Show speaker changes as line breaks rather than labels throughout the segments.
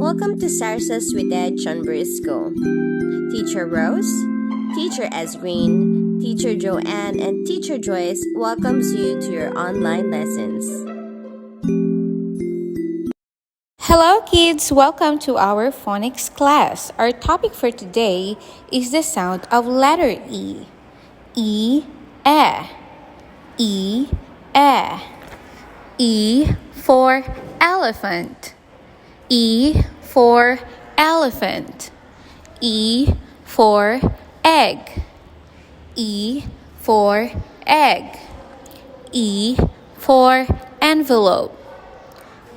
Welcome to Sarsa's with Ed Chonbury School. Teacher Rose, Teacher Ezreen, Teacher Joanne, and Teacher Joyce welcomes you to your online lessons.
Hello kids, welcome to our phonics class. Our topic for today is the sound of letter E. E, E, E for elephant. E for elephant. E for egg. E for egg. E for envelope.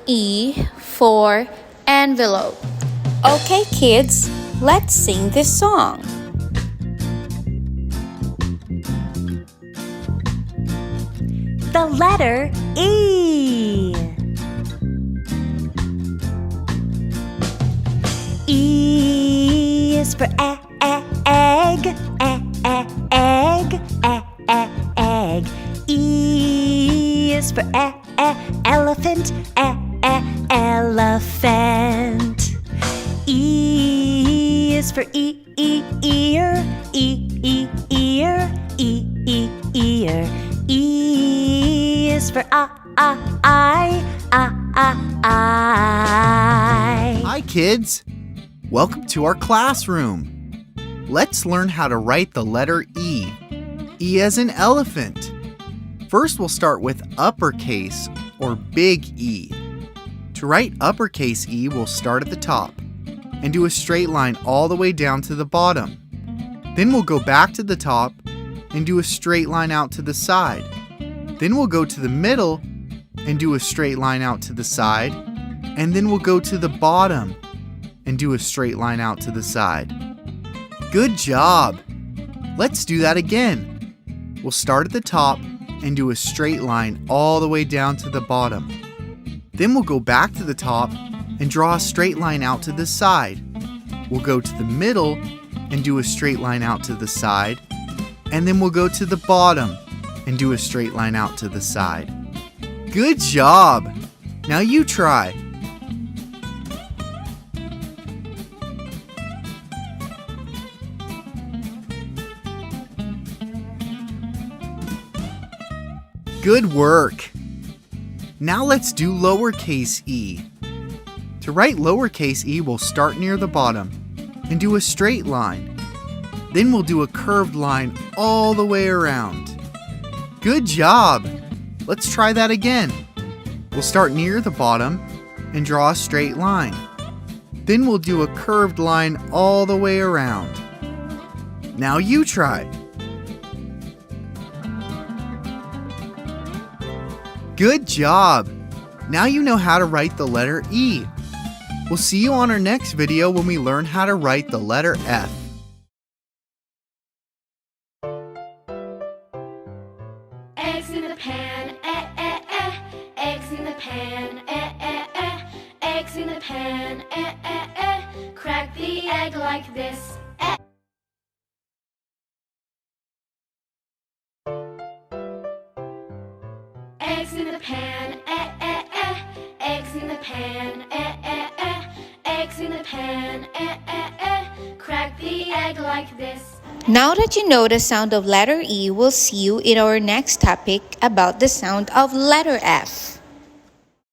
E for envelope. Okay, kids, let's sing this song.
The letter E. E is for egg, egg, egg. E is for elephant, elephant. E is for ear, ear. E is for eye.
Hi kids! Welcome to our classroom. Let's learn how to write the letter E. E as in elephant. First we'll start with uppercase or big E. To write uppercase E, we'll start at the top and do a straight line all the way down to the bottom. Then we'll go back to the top and do a straight line out to the side. Then we'll go to the middle and do a straight line out to the side. And then we'll go to the bottom and do a straight line out to the side. Good job! Let's do that again. We'll start at the top and do a straight line all the way down to the bottom. Then we'll go back to the top and draw a straight line out to the side. We'll go to the middle and do a straight line out to the side. And then we'll go to the bottom and do a straight line out to the side. Good job! Now you try. Good work! Now let's do lowercase e. To write lowercase e, we'll start near the bottom and do a straight line. Then we'll do a curved line all the way around. Good job! Let's try that again. We'll start near the bottom and draw a straight line. Then we'll do a curved line all the way around. Now you try. Good job! Now you know how to write the letter E. We'll see you on our next video when we learn how to write the letter F.
Eggs in the pan, eggs in the pan, eggs in the pan, crack the egg like this. Eggs in the pan, eggs in the pan, eggs in the pan, crack the egg like this.
Now that you know the sound of letter E, we'll see you in our next topic about the sound of letter F.